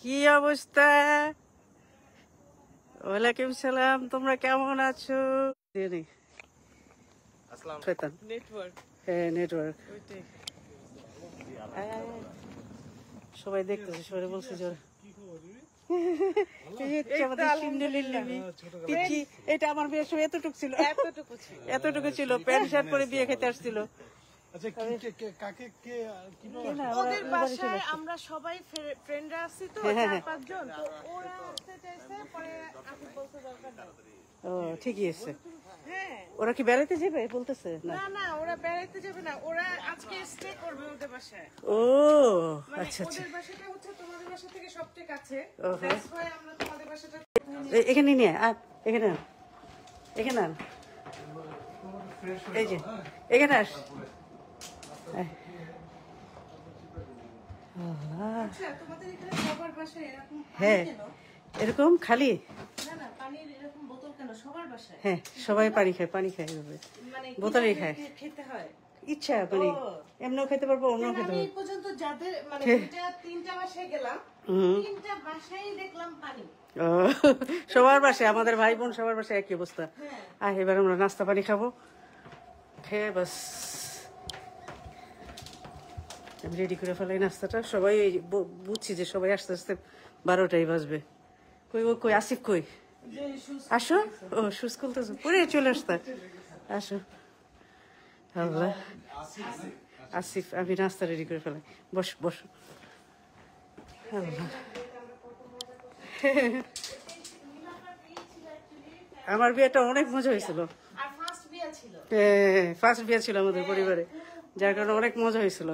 কি অবস্থা? ওয়ালাইকুম সালাম, তোমরা কেমন আছো? নেটওয়ার্ক সবাই দেখতেছে, সবাই বলছে যে এটা আমার বিয়ের সময় এতটুকু ছিল প্যান্ট শার্ট পরে বিয়ে খেতে আসছিল। ওদের বাসায় আমরা সবাই ফ্রেন্ডরা আছি তো, 4-5 জন, তো ওরা আসতে চাইছে, পরে আফিফ বলছে দরকার নাই। ও ঠিকই আছে। হ্যাঁ, ওরা কি বেড়াইতে যাবে বলতেছে? না না, ওরা বেড়াইতে যাবে না, ওরা আজকে স্টে করবে ওদের বাসায়। ও মানে আচ্ছা আচ্ছা, ওদের বাসাটা হচ্ছে তোমাদের বাসা থেকে সবচেয়ে কাছে, দ্যাটস হোয়াই আমরা তোমাদের বাসাটা এখানে নিয়ে আর এখানে আন, এখানে আন, এই যে এখানে আস। আচ্ছা, তোমাদের এখানে সবার বাসায় এরকম হ্যাঁ, এরকম খালি? না না, পানির এরকম বোতল কেন সবার বাসায়? হ্যাঁ, সবাই পানি খায় এভাবে, মানে বোতলেই খায়। খেতে হয় ইচ্ছা মানে এমনিও খেতে পারবো, অন্যও খেতে আমি পারবো। এই পর্যন্ত যাদের মানে তিনটা বাসায় গেলাম, তিনটা বাসায় দেখলাম পানি। ও সবার বাসায়, আমাদের ভাই বোন সবার বাসায় একই অবস্থা। আর এবার আমরা নাস্তা পানি খাবো, খেয়ে বাস আমি রেডি করে ফেলাই নাস্তাটা। সবাই বুঝছি যে সবাই আস্তে আস্তে 12টাই বাজবে। কই আসিফ কই? আসো। ও সুজ খুলতেছো, পরে চলে আসতা। আসো আল্লাহ, আসিফ আমি নাস্তা রেডি করে ফেলাই, বসো বসো। আল্লাহ আমার বিয়েটা অনেক মজা হয়েছিল, ফার্স্ট বিয়ে ছিল আমাদের পরিবারে, যার কারণে অনেক মজা হয়েছিল।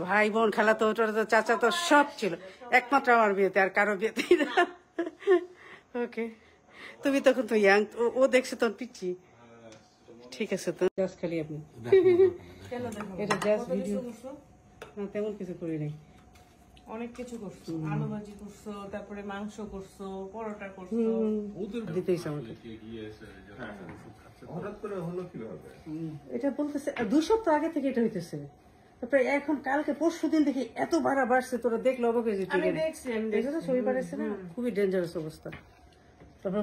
ভাই বোন খালা তো চাচা তো সব ছিল, একমাত্র আমার বিয়েতে, আর কারো বিয়েতেই না। ওকে, তুমি তখন তো ইয়াং, ও দেখছে তোর পিচ্ছি। ঠিক আছে, তো জাস্ট খালি আপনি এটা জাস্ট ভিডিও, না তেমন কিছু করি নাই। অনেক কিছু করছো, আলু ভাজি করছো, তারপরে মাংস করছো, পরোটা করছো। দিতেইছ আমাকে, হঠাৎ করে হলো কিভাবে? এটা বলতেছে 2 সপ্তাহ আগে থেকে এটা হইতেছে, তারপরে এখন কালকে পরশু দিন দেখি এত ভাড়া বাড়ছে, তোরা দেখলে অবাক হয়ে যেতে। ছবি বাড়াচ্ছে না, খুবই ডেঞ্জারাস অবস্থা। তারপর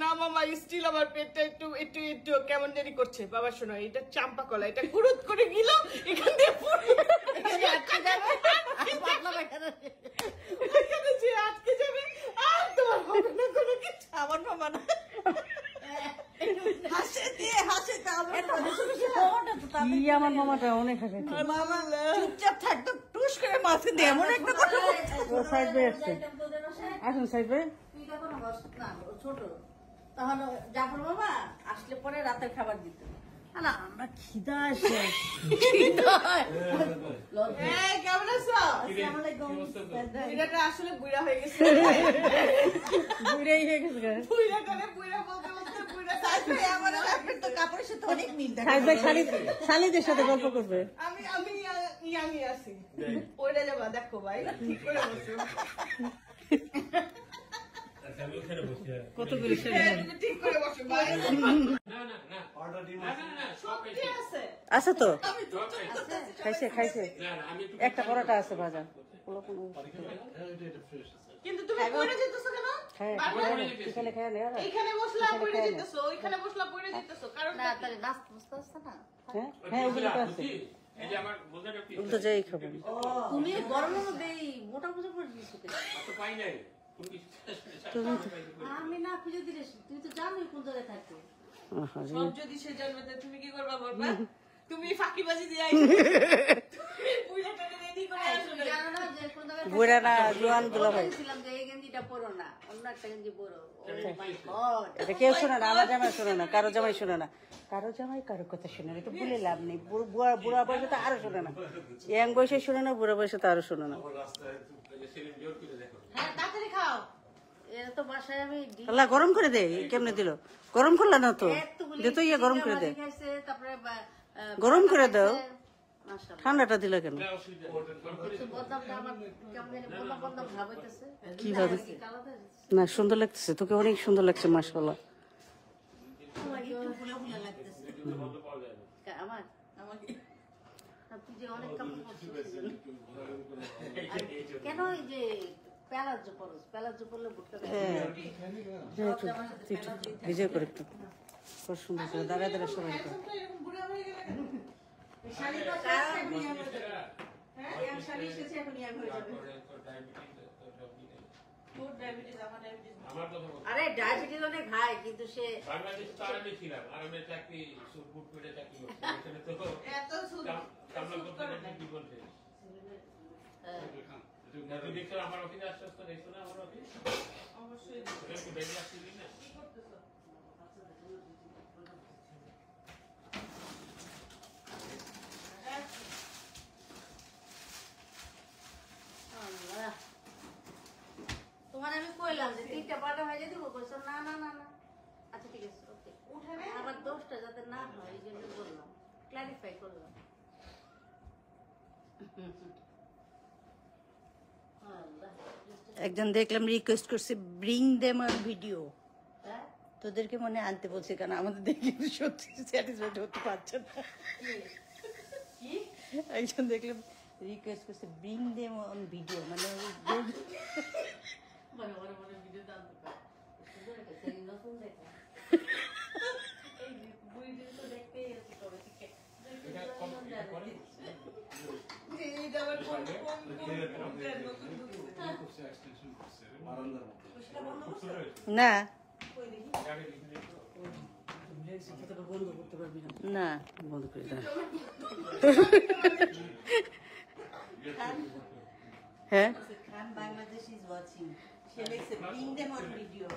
না মামা, স্টিল আমার পেটটা একটু একটু একটু কেমন জানি করছে। বাবা শোনো, এটা চাম্পা কলা, এটা কুরুত করে গেল এখান দিয়ে আটকে যাবে, আর তোমার হবে না কোনো কিছু। আমার মামা না আমার মামাটা অনেক হাসে, চুপচাপ থাকতো, টুস করে মাথা দিয়ে এমন একটা কথা। সাইড বাই আসছে, আসুন সাইড বাই। ছোট তখন জাফর বাবা আসলে পরে রাতের খাবার দিত না, আমরা খিদা আসে। কেমন আছো? আসলে বুড়া হয়ে গেছে, বুড়াই হয়ে গেছে। কাপড়ের সাথে অনেক মিল সাইড বাই শালিদের সাথে গল্প করবে। আমি ইয়ামি আছি, ওইটা যাবা দেখো ভাই, ঠিক করে বসো। কতগুলি ঠিক করে বসো ভাই। আছে তো, খাইছে একটা পরোটা আছে ভাজা। কিন্তু তুমি পড়ে যেতেছো কেন? এখানে খায় না, এইখানে বসলা পড়ে যেতেছো, ওইখানে বসলা পড়ে যেতেছো, কারণ না তাহলে নাস্তা বুঝতে আসছে না। হ্যাঁ ওগুলো তো আছে, ওগুলো তো যাই খাবো। তুমি গরমের মধ্যে মোটা মোটা করে দিয়েছো, আমি না খুঁজে দিলে তুই তো জানোই কোন জায়গায় থাকতো। সব যদি সে জানবে তুমি কি করবা বলবা? তুমি ফাঁকিবাজি দিয়ে বুড়া না জোয়ান গুলো ভাই, এটা কেউ শোনে না, আমার জামাই শোনে না, কারো জামাই শোনে না, কারো কথা শোনে না। এটা বলে লাভ নেই, বুড়া বয়সে তো আরো শোনে না, ইয়াং বয়সে শোনে না, বুড়া বয়সে তো আরো শোনে না। আল্লাহ গরম করে দে, কেমনে দিল? গরম করলা না তো, তো ইয়ে গরম করে দে, গরম করে দাও, ঠান্ডাটা দিল কেন? কি ভাবে না, সুন্দর লাগতেছে, তোকে অনেক সুন্দর লাগছে মাশাআল্লাহ। যে অনেক কাপড় পরছো সেজন্য। কেন এই যে প্যালাজো পরো, প্যালাজো পরলে বুটটা ভিজে করে একটু খুব সুন্দর ছিল, দাঁড়ায় দাঁড়ায় সবাই করে। এরকম বুড়া হয়ে গেলে কেন? তোর ডায়াবেটিস, আমার ডায়াবেটিস না। আরে ডায়াবেটিস অনেক হাই, কিন্তু সে বাংলাদেশে তো আরামে ছিলাম, আরামে চাকরি সুটবুট করে চাকরি করছি, এখানে তো এত সুদ কামলা করতে গেলে কি বলছে তুই দেখছো আমার অফিসে আস্তে আস্তে দেখছো না আমার অফিস অবশ্যই একটু বেরিয়ে আসছিলি না কি করতেছো? আল্লাহ। তোমার আমি কইলাম যে 3টা পাটা হয়ে যেতে কইছো না না না না। আচ্ছা ঠিক আছে, ওকে। উঠাবে? আবার 10টা যাতে না হয় এই জন্য বললাম, ক্ল্যারিফাই করলাম। আল্লাহ। একজন দেখলাম রিকোয়েস্ট করছে ব্রিং দেম আর ভিডিও, হ্যাঁ? তোদেরকে মনে আনতে বলছে, কারণ আমাদের দেখে সত্যি স্যাটিসফাইড হতে পারছে না। কি? একজন দেখলাম রিকোয়েস্ট করছে ব্রিং দেম অন ভিডিও, মানে মানে ভিডিও দাম দিবা। সুন্দর একটা সেই নতুন দেখা। এই ভিডিও তো দেখতেই আছি কবে থেকে। এটা কম করে এইটা আবার কোন নতুন ঢুকছে। না বন্ধ করতে পারবি না, না বন্ধ করে দাও। হ্যাঁ খান বাংলাদেশ ইজ ওয়াচিং। সে লিখছে bring them on video.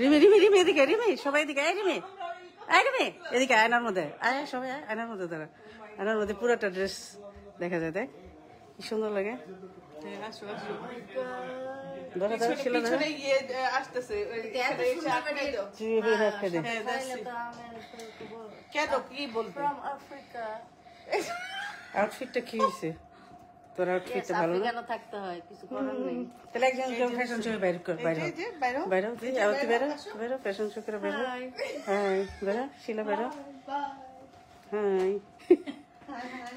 Rimi Rimi Rimi এদিকে, রিমি সবাই এদিকে, এই রিমি, এই রিমি এদিকে, আয়নার মধ্যে আয়, সবাই আয়, আয়নার মধ্যে দাঁড়া, আয়নার মধ্যে পুরোটা ড্রেস দেখা যায়, তাই কি সুন্দর লাগে। আসো আসো। ধরো ধরো ছিল ধরো, পিছনে গিয়ে আসতেছে। এখানে এসে আটকে দাও। চিবিয়ে রাখতে দে। হ্যাঁ, তাইলে that's তো it. আমি তো বল। কেন কি বলবো? From Africa. আউটফিটটা কি হয়েছে তোর? আউটফিটটা ভালো না? আফ্রিকানো থাকতে হয়, কিছু করার নেই। তাহলে একজন ফ্যাশন শো বাইরে কর, বাইরে এই যে বাইরো। বাইরে তুই আবার তুই বেরো, বেরো ফ্যাশন শো করে বেরো। হাই বেরো, শিলা বেরো, হাই।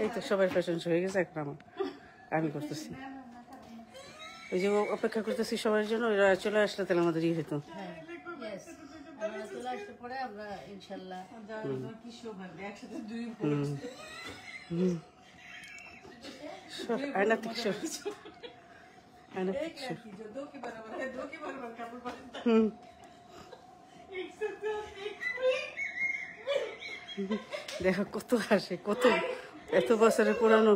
এই তো সবাই ফ্যাশন শো হয়ে গেছে, এখন আমার আমি করতেছি। ওই যে অপেক্ষা করতেছি সবার জন্য, ওরা চলে আসলে তাহলে আমাদের ইয়ে হতো। Yes. আমরা চলে আসতে পরে আমরা ইনশাল্লাহ কি সৌভাগ্য, একসাথে দুই আয়নাতিক শো, আয়নাতিক শো। দোকি বারবার কাপড় পাল্টা। হুম, দেখো কত হাসে, কত এত বছরের পুরানো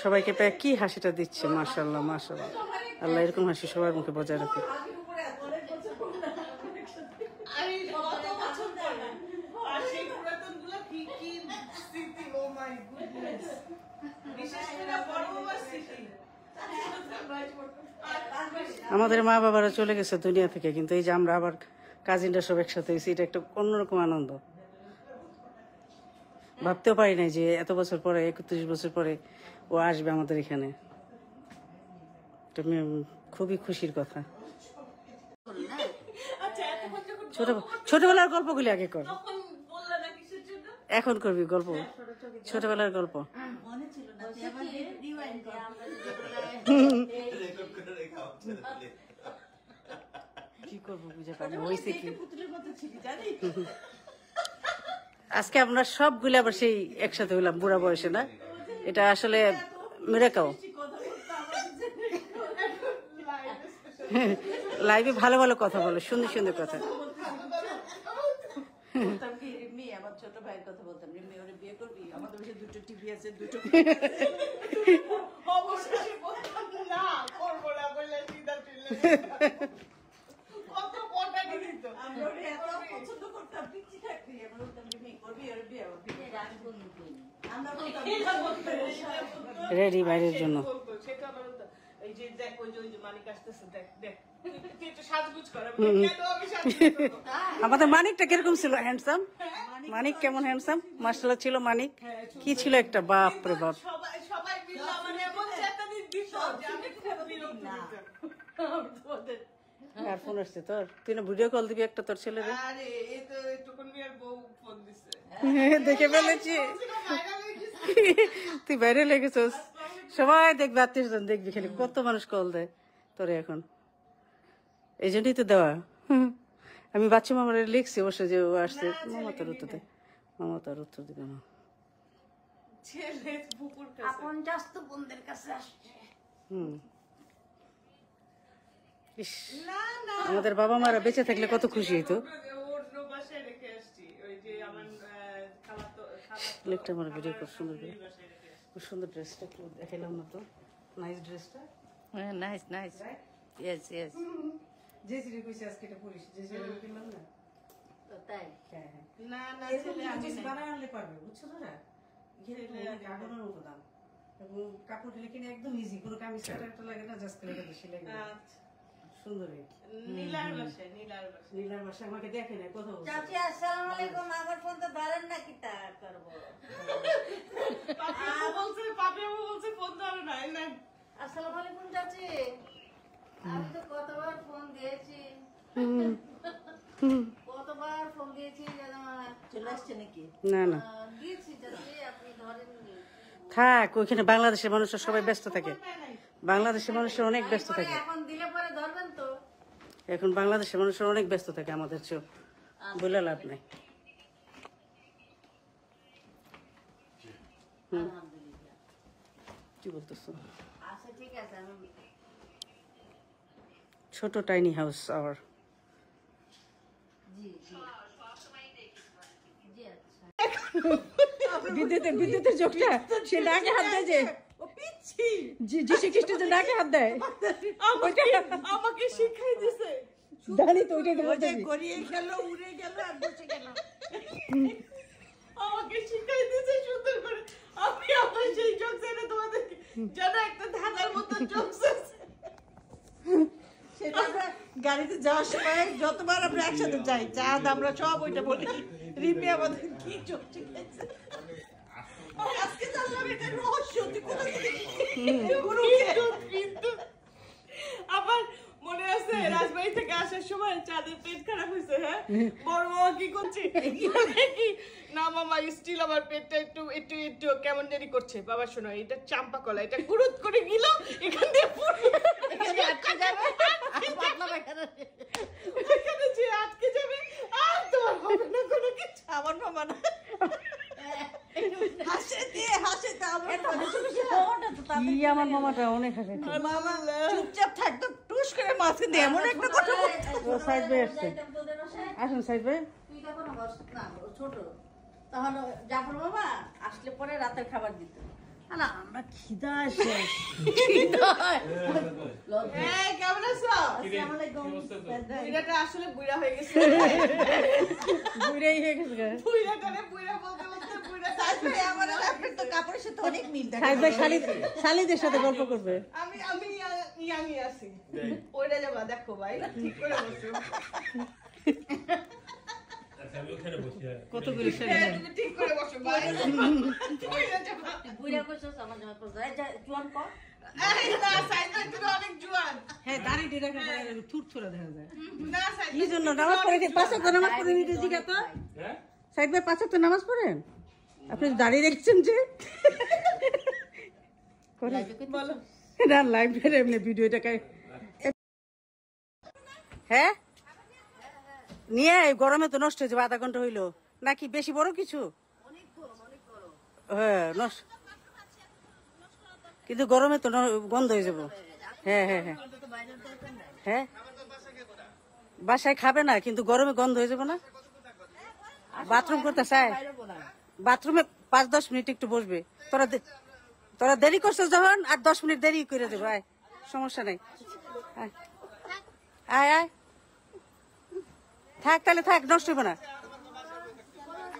সবাইকে পেয়ে কি হাসিটা দিচ্ছে। মাশাআল্লাহ মাশাআল্লাহ, আল্লাহ এরকম হাসি সবার মুখে বজায় রাখে। আমি কত বছর পরে আর সেই পুরাতনগুলো কি কি স্মৃতি, ও মাই গুডনেস। বিশেষ করে বড় বাবার স্মৃতি। আমাদের মা বাবারা চলে গেছে দুনিয়া থেকে, কিন্তু এই যে আমরা আবার কাজিনরা সব একসাথে হয়েছি, এটা একটা অন্যরকম আনন্দ। ভাবতেও পারি নাই যে এত বছর পরে, 31 বছর পরে ও আসবে আমাদের এখানে। এটা খুবই খুশির কথা। আচ্ছা, এতক্ষণ যখন ছোটবেলার গল্পগুলি আগে কর, তখন বললে না কিসের জন্য? এখন করবি গল্প, ছোটবেলার গল্প। মনে ছিল না, তুই আবার rewind কর। আমরা যেগুলো কি করবো বুঝে পারি না, হয়েছে কি। পুতুলের মতো ছিলি জানি। আজকে আমরা সবগুলো আবার সেই একসাথে হইলাম বুড়া বয়সে, না? এটা আসলে মিরাকেল। লাইভে ভালো ভালো কথা বলো, সুন্দর সুন্দর কথা। বলতাম কি রিমি, আমার ছোট ভাইয়ের কথা বলতাম, রিমি ওরে বিয়ে করবি, আমাদের বাসায় 2টো টিভি আছে, 2টো অবশেষে বললাম না, করবো না বলে সিধা চলে কত পটানি দিত। আমরা ওরে এত পছন্দ করতাম, পিচ্ছি থাকবি, আমরা বলতাম রিমি করবি ওরে বিয়ে, ওর বিয়ে। আমরা বলতাম রেডি বাইরের জন্য। বলতো, সেটা আবার বলতো, এই যে দেখ ওই যে মানিক আসতেছে, দেখ দেখ তুই একটু সাজগুজ কর। আমি বলি, কেন আমি সাজগুজ করবো? আমাদের মানিকটা কিরকম ছিল? হ্যান্ডসাম মানিক, কেমন হ্যান্ডসাম মাশাআল্লাহ ছিল মানিক। কি ছিল একটা, বাপ রে বাপ। সবাই সবাই মিলে আমার এমন চেতানি দিত যে আমি খুব বিরক্ত হইতাম। আমি তোমাদের আর ফোন আসছে তোর? তুই না ভিডিও কল দিবি একটা তোর ছেলেরে? আরে এই তো একটুকুন মিয়ার বউ ফোন দিছে। দেখে ফেলেছি। ভাইরাল হয়ে গেছে তুই বাইরে লেগেছিস, সবাই দেখবে, আত্মীয় স্বজন দেখবি, খালি কত মানুষ কল দেয় তোরে এখন, এই জন্যই তো দেওয়া। আমি বাচ্চা মামার লিখছি অবশ্য যে ও আসছে, মামা তোর উত্তর দেয়, মামা তোর উত্তর দিবে না। ছেলে বুকুর কাছে আপন জাস্ত বোনদের কাছে আসছে। ইস, না না আমাদের বাবা মারা বেঁচে থাকলে কত খুশি হইতো। অন্য বাসায় রেখে আসছি ওই যে আমার খালাতো লোকটা আমার ভিডিও খুব সুন্দর করে, বাসায় রেখে আসছি। খুব সুন্দর ড্রেসটা একটু দেখাইলাম না তো, নাইস ড্রেসটা। নাইস নাইস ইয়েস ইয়েস যে সিঁড়ি কইছে আজকে এটা পরিস, যে সিঁড়ি কিনলাম না। তো তাই হ্যাঁ হ্যাঁ, না না এরকম ছেলে আমি জিনিস নাই। বানায় আনলে পারবে, বুঝছো তো না? এখানে আগুনের মতো দাম, এবং কাপড় দিলে কিনে একদম ইজি, কোনো কামিজ কাটারটা লাগে না, জাস্ট লেগে তো সেলাই করে। আচ্ছা। সুন্দর এই নীলার বাসায় নীলার বাসায় নীলার বাসা আমাকে দেখে না, কথা বলছে। চাচি আসসালামু আলাইকুম, আমার ফোন তো ধরেন না, কি তা করবো? পাপিয়াবু বলছে ফোন ধরো না না আসসালামু আলাইকুম চাচি, আমি তো কতবার ফোন দিয়েছি, কতবার ফোন দিয়েছি যেন চলে আসছে নাকি? না না দিয়েছি চাচি, আপনি ধরেননি। থাক, ওইখানে বাংলাদেশের মানুষরা সবাই ব্যস্ত থাকে, বাংলাদেশের মানুষরা অনেক ব্যস্ত থাকে, এখন দিলে পরে ধরবেন তো। এখন বাংলাদেশের মানুষরা অনেক ব্যস্ত থাকে, আমাদের চেয়েও, বলে লাভ নাই। আলহামদুলিল্লাহ, কি বলতেছো? আচ্ছা ঠিক আছে, আমি ছোট টাইনি হাউস আওয়ার। জি জি জি আচ্ছা। বিদ্যুতের চোখটা, সে নাকে হাত দেয়, যে ও পিচ্ছি যিশু খ্রিস্ট যে নাকে হাত দেয়, আমাকে শিখাই দিছে জানি তো, ওইটাই তো ও যে বলতেছি। গড়িয়ে গেল উড়ে গেল আর বসে গেল আমাকে শিখাই দিছে সুন্দর করে আমি আমার সেই জোকস এনে তোমাদেরকে যেন একটা ধাঁধার মতো জোকস আছে সেটা আমরা গাড়িতে যাওয়ার সময় যতবার আমরা একসাথে যাই চাঁদ আমরা সব ওইটা বলি রিপি আমাদের কি চোখ শিখাইছে আজকে জানলাম এটা রহস্য তুই কোথা থেকে কিন্তু আবার মনে আছে রাজবাড়ি থেকে আসার সময় চাঁদের পেট খারাপ হয়েছে, হ্যাঁ বড় মামা কি করছে কি না মামা স্টিল আমার পেটটা একটু একটু একটু কেমন জানি করছে, বাবা শোনো এটা চাম্পা কলা, এটা গুরুত করে গিলো এখান দিয়ে আটকে যাবে আর পাতলা পায়খানা এখানে যে আটকে যাবে আর তোমার হবে না কোনো কিছু। আমার মামা না হাসে তা আমার ওটা তো তাদের কি আমার মামাটা অনেক হাসে। মামা চুপচাপ থাকতো টুস করে মাঝখান দিয়ে এমন একটা কথা বলতো ও সাইড ভাই আসছে, যাইতাম তোদের বাসায়, আসুন সাইড ভাই। তুই তখন বস না, ও ছোট, তখন জাফর বাবা আসলে পরে রাতের খাবার দিত। না আমরা খিদা শেষ, এই কেমন আছো? আসসালামু আলাইকুম বুইড়াটা আসলে বুইড়া হয়ে গেছে, বুড়াই হয়ে গেছে গা। বুইড়াটারে বুইড়া বলতে বলতে বুইড়া তারপরে আমার আপনার তো কাপড়ের সাথে অনেক মিল থাকে সাইড ভাই শালিদের সাথে গল্প করবে। আমি আমি ইয়াংই আছি ওইটা যাবা দেখো ভাই ঠিক করে বসো আচ্ছা আমি ওখানে বসি। কতগুলি শালি, হ্যাঁ, তুমি ঠিক করে বসো ভাই ওইটা যাবা বুড়া করছিস আমার জন্য করছিস, এই যে জোয়ান কর, এই না সাইকেল তো অনেক জোয়ান হ্যাঁ দাড়ি দিয়ে রাখা যায়, থুর থুরা দেখা যায়। না সাইকেল কি জন্য নামাজ পড়ে, পাঁচক তো নামাজ পড়ে নিতে জিজ্ঞাসা তো, হ্যাঁ সাইড ভাই পাঁচক তো নামাজ পড়েন, আপনি দাঁড়িয়ে রেখেছেন যে বলো না লাইভ এমনি ভিডিওটাকে, হ্যাঁ নিয়ে আয়, গরমে তো নষ্ট হয়ে যাবে, আধা ঘন্টা হইলো নাকি বেশি বড় কিছু, হ্যাঁ নষ্ট, কিন্তু গরমে তো গন্ধ হয়ে যাবো। হ্যাঁ হ্যাঁ হ্যাঁ হ্যাঁ, বাসায় খাবে না কিন্তু গরমে গন্ধ হয়ে যাবে না। বাথরুম করতে চায়, বাথরুমে 5-10 মিনিট একটু বসবে, তোরা দেরি করছিস যখন আর 10 মিনিট দেরি করে দেবো, আয় সমস্যা নেই, আয় আয় আয় থাক, তাহলে থাক, নষ্ট হবে না।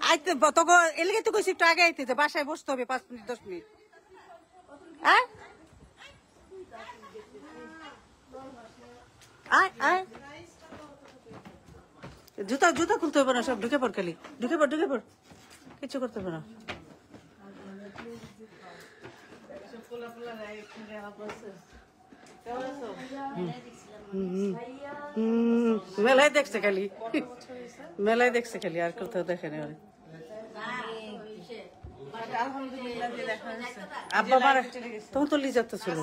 আইতে তোকে এলাকে তো কইছি একটু আগে আইতে, বাসায় বসতে হবে 5 মিনিট 10 মিনিট। আয় আয় আয়, জুতা জুতা খুলতে হবে না, সব ঢুকে পড়, খালি ঢুকে পড়, কিছু করতে হবে না। পোলা পোলা রাই এখানে আমার বসে কেমন আছো মেলায় দেখছে খালি, মেলায় দেখছে খালি, আর কোথাও দেখে না। না, ইসে, বাসায় আলহামদুলিল্লাহ যে দেখা হয়েছে। আব্বা মারা তখন তো লিজা তো ছিল।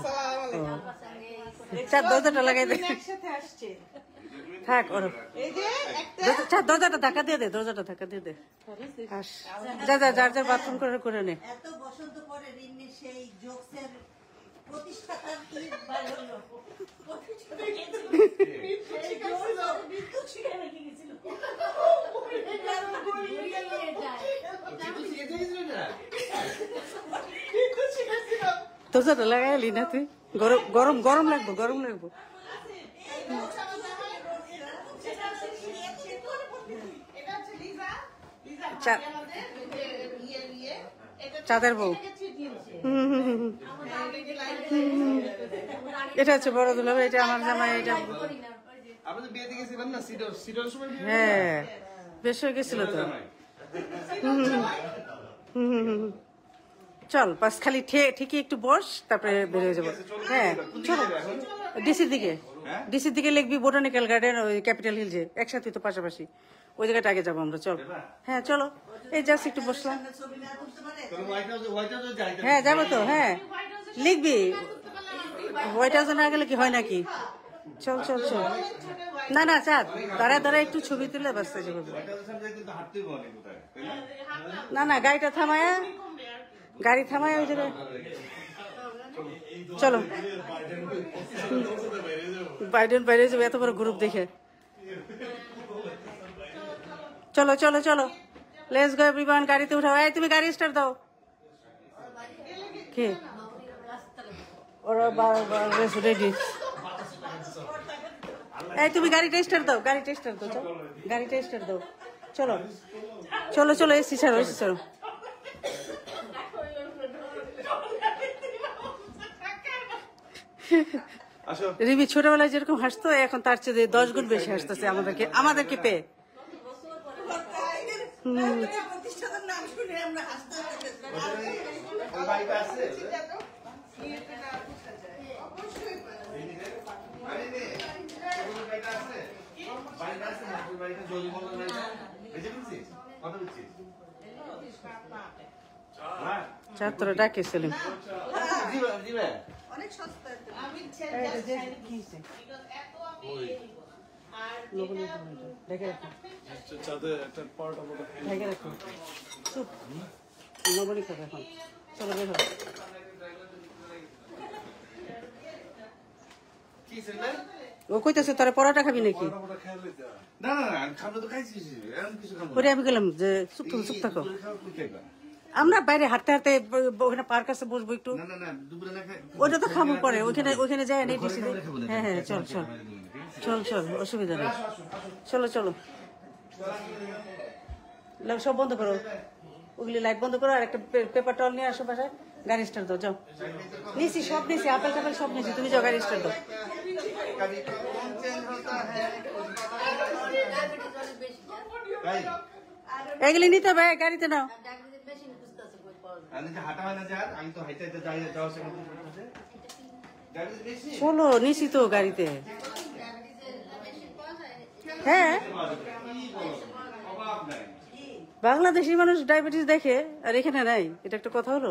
চার দরজাটা লাগাই দে, একসাথে আসছে। থাক ওর এই যে একটা চার দরজাটা ধাক্কা দিয়ে দে, দরজাটা ধাক্কা দিয়ে দে। আস, যা যা যার যার বাথরুম করে নে। এত বসন্ত পরে রিন্নি সেই জোকসের প্রতিষ্ঠাতার ঈদ বার হলো। বিদ্যুৎ শিখে রেখে গেছিল। দরজাটা লাগাইলি না তুই? গরম গরম গরম লাগবো, গরম লাগবো। এটা হচ্ছে লিজা। লিজা চা- আমাদের ইয়ে চাঁদের বউ। এটা হচ্ছে বড় দুলাভাই, এটা আমার জামাই। এটা আপনি তো বিয়েতে গেছিলেন না সিডরের সময় বিয়ে? হ্যাঁ বেশ হয়ে গেছিল তো। চল পাঁচ খালি ঠিকই একটু বস, তারপরে বেরিয়ে যাবো। হ্যাঁ চলো ডিসির দিকে লিখবি বোটানিক্যাল গার্ডেন, ওই ক্যাপিটাল হিল, যে একসাথে তো পাশাপাশি, ওই জায়গাটা আগে যাবো আমরা। চল হ্যাঁ চলো, এই জাস্ট একটু বসলাম। তাহলে হোয়াইট হাউসে যাইতে হ্যাঁ যাবো তো, হ্যাঁ লিখবি। হোয়াইট হাউসে না গেলে কি হয় নাকি? চল চল চল। না না চাঁদ দাঁড়া একটু ছবি তুলে ব্যস্ত যাবো। হোয়াইট হাউসের সামনে যাইতে তো হাঁটতেই হবে অনেক কোথায়, তাই না? না না গাড়িটা থামায়, গাড়ি থামায় ওই জায়গায়। চলো বাইডেন বাইরে যাবো এত বড় গ্রুপ দেখে। চলো চলো চলো, লেটস গো এভরিওয়ান। গাড়িতে উঠাও। এই তুমি গাড়ি স্টার্ট দাও। কি ওরা রেডি? এই তুমি গাড়িটা স্টার্ট দাও, গাড়িটা স্টার্ট দাও, চলো গাড়িটা স্টার্ট দাও। চলো চলো চলো, এসি ছাড়ো, এসি ছাড়ো। আসো। রিমি ছোটবেলায় যেরকম হাসতো, এখন তার চেয়ে 10 গুণ বেশি হাসতেছে আমাদেরকে পেয়ে। প্রতিষ্ঠাতার নাম শুনে আমরা হাসতে ওই বাড়িটা আছে? বাড়িটা আছে? বাড়িটা আছে না? ওই বাড়িটা জলি মহলের বাড়িটা? বেঁচে ফেলছিস? কত বেচছিস? হ্যাঁ? ছাত্র ডাকে সেলিম। দিবে? অনেক সস্তা। আমি ঢেকে রাখো, ঢেকে রাখো। চুপ, নবনী খাবে এখন। চলো বের হো। কি সিনেমা? ও কইতেছে তোরা পরোটা খাবি নাকি? না না না, খাবো তো খাইছিস, এরকম কিছু খাবো পরে আমি গেলাম যে চুপ থাকো। আমরা বাইরে হাঁটতে হাঁটতে ওখানে পার্ক আছে, বসবো একটু। না না না, দুপুরে না খাই। ওটা তো খাবো পরে, ওখানে যায় নেই ডিসি। হ্যাঁ হ্যাঁ চল চল চল চল, অসুবিধা নেই। চলো চলো, সব বন্ধ করো, ওগুলি লাইট বন্ধ করো, আর একটা পেপার টল নিয়ে আসো বাসায়। গাড়ি স্টার্ট দাও, যাও। নিছি সব নিছি, আপেল টাপেল সব নিছি, তুমি যাও গাড়ি স্টার্ট দাও। এগুলি নিতে হবে, গাড়িতে নাও। হাঁটা হয় না যার, আমি তো হাইতে যাই যাওয়ার সময় গাড়িতে বেশি চলো নিছি তো গাড়িতে। হ্যাঁ অভাব নাই। বাংলাদেশি মানুষ ডায়াবেটিস দেখে, আর এখানে নাই, এটা একটা কথা হলো।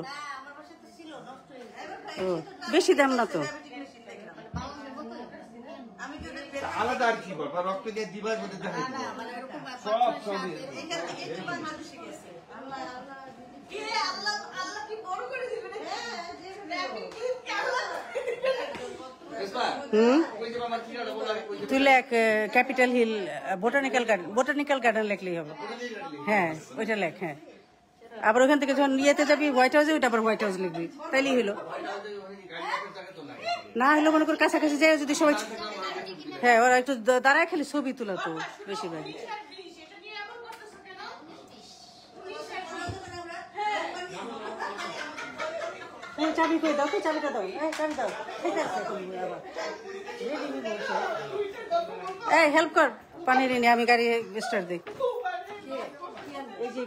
ও বেশি দাম না তো। আলাদা আর কি বলবো, রক্ত দিয়ে দিবার মধ্যে দেখা সব সব তুই লেখ ক্যাপিটাল হিল বোটানিক্যাল গার্ডেন লেখলেই হবে। হ্যাঁ ওইটা লেখ। হ্যাঁ আবার ওখান থেকে যখন ইয়েতে যাবি হোয়াইট হাউসে, ওইটা আবার হোয়াইট হাউস লিখবি, তাইলেই হলো। না হলো মনে কর কাছাকাছি যায় যদি সবাই। হ্যাঁ ওরা একটু দাঁড়ায় খালি ছবি তোলা তো বেশিরভাগই। চাবি কই দাও, তো চাবিটা দাও, চাবি দাও। ঠিক আছে আবার হেল্প কর, পানির এনে আমি গাড়ি স্টার্ট দিই। এই যে